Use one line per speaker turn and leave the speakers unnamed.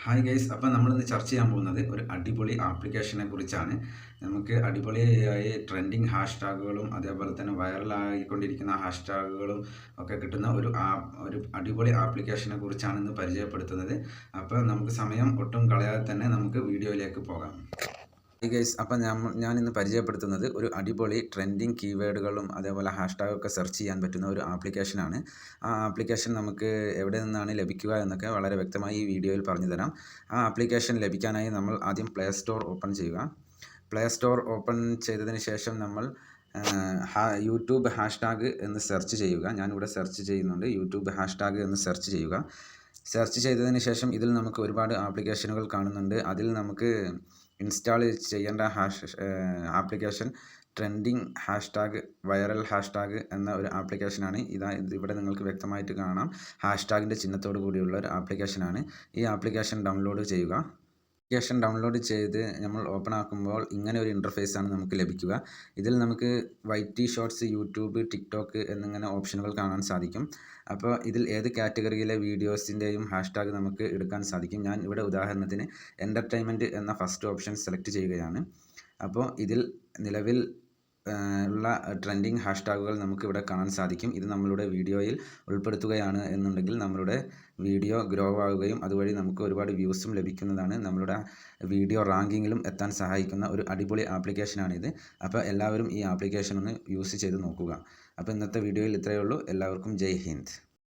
Hi guys, അപ്പോൾ നമ്മളിന്ന് ചർച്ച ചെയ്യാൻ പോകുന്നത് ഒരു അടിപൊളി ആപ്ലിക്കേഷനെ കുറിച്ചാണ്. നമുക്ക് അടിപൊളിയായി ട്രെൻഡിങ് ഹാഷ്ടാഗുകളും അതേപോലെ തന്നെ വൈറലായിക്കൊണ്ടിരിക്കുന്ന ഹാഷ്ടാഗുകളും ഒക്കെ കിട്ടുന്ന ഒരു അടിപൊളി ആപ്ലിക്കേഷനെ കുറിച്ചാണ് ഇന്ന് പരിചയപ്പെടുത്തുന്നത്. അപ്പോൾ നമുക്ക് സമയം ഒട്ടും കളയാതെ തന്നെ നമുക്ക് വീഡിയോയിലേക്ക് പോകാം. ഗൈസ്, അപ്പം ഞാൻ ഇന്ന് പരിചയപ്പെടുത്തുന്നത് ഒരു അടിപൊളി ട്രെൻഡിങ് കീവേഡുകളും അതേപോലെ ഹാഷ്ടാഗൊക്കെ സെർച്ച് ചെയ്യാൻ പറ്റുന്ന ഒരു ആപ്ലിക്കേഷനാണ്. ആ ആപ്ലിക്കേഷൻ നമുക്ക് എവിടെ നിന്നാണ് ലഭിക്കുക എന്നൊക്കെ വളരെ വ്യക്തമായി ഈ വീഡിയോയിൽ പറഞ്ഞു തരാം. ആ ആപ്ലിക്കേഷൻ ലഭിക്കാനായി നമ്മൾ ആദ്യം പ്ലേ സ്റ്റോർ ഓപ്പൺ ചെയ്യുക. പ്ലേ സ്റ്റോർ ഓപ്പൺ ചെയ്തതിന് ശേഷം നമ്മൾ യൂട്യൂബ് ഹാഷ്ടാഗ് എന്ന് സെർച്ച് ചെയ്യുക. ഞാനിവിടെ സെർച്ച് ചെയ്യുന്നുണ്ട്. യൂട്യൂബ് ഹാഷ്ടാഗ് എന്ന് സെർച്ച് ചെയ്യുക. സെർച്ച് ചെയ്തതിന് ശേഷം ഇതിൽ നമുക്ക് ഒരുപാട് ആപ്ലിക്കേഷനുകൾ കാണുന്നുണ്ട്. അതിൽ നമുക്ക് ഇൻസ്റ്റാൾ ചെയ്യേണ്ട application trending hashtag viral hashtag എന്ന ഒരു ആപ്ലിക്കേഷനാണ്. ഇവിടെ നിങ്ങൾക്ക് വ്യക്തമായിട്ട് കാണാം. ഹാഷ്ടാഗിൻ്റെ ചിഹ്നത്തോടു കൂടിയുള്ള ഒരു ആപ്ലിക്കേഷനാണ്. ഈ ആപ്ലിക്കേഷൻ ഡൗൺലോഡ് ചെയ്യുക. ആപ്ലിക്കേഷൻ ഡൗൺലോഡ് ചെയ്ത് നമ്മൾ ഓപ്പൺ ആക്കുമ്പോൾ ഇങ്ങനെ ഒരു ഇൻ്റർഫേസാണ് നമുക്ക് ലഭിക്കുക. ഇതിൽ നമുക്ക് വൈറ്റി ഷോർട്സ്, യൂട്യൂബ്, ടിക്ടോക്ക് എന്നിങ്ങനെ ഓപ്ഷനുകൾ കാണാൻ സാധിക്കും. അപ്പോൾ ഇതിൽ ഏത് കാറ്റഗറിയിലെ വീഡിയോസിൻ്റെയും ഹാഷ്ടാഗ് നമുക്ക് എടുക്കാൻ സാധിക്കും. ഞാൻ ഇവിടെ ഉദാഹരണത്തിന് എൻ്റർടൈൻമെൻറ്റ് എന്ന ഫസ്റ്റ് ഓപ്ഷൻ സെലക്ട് ചെയ്യുകയാണ്. അപ്പോൾ ഇതിൽ നിലവിൽ ഉള്ള ട്രെൻഡിങ് ഹാഷ്ടാഗുകൾ നമുക്കിവിടെ കാണാൻ സാധിക്കും. ഇത് നമ്മളുടെ വീഡിയോയിൽ ഉൾപ്പെടുത്തുകയാണ് എന്നുണ്ടെങ്കിൽ നമ്മളുടെ വീഡിയോ ഗ്രോ ആവുകയും അതുവഴി നമുക്ക് ഒരുപാട് വ്യൂസും ലഭിക്കുന്നതാണ്. നമ്മളുടെ വീഡിയോ റാങ്കിങ്ങിലും എത്താൻ സഹായിക്കുന്ന ഒരു അടിപൊളി ആപ്ലിക്കേഷനാണിത്. അപ്പോൾ എല്ലാവരും ഈ ആപ്ലിക്കേഷൻ ഒന്ന് യൂസ് ചെയ്ത് നോക്കുക. അപ്പോൾ ഇന്നത്തെ വീഡിയോയിൽ ഇത്രയേ ഉള്ളൂ. എല്ലാവർക്കും ജയ് ഹിന്ദ്.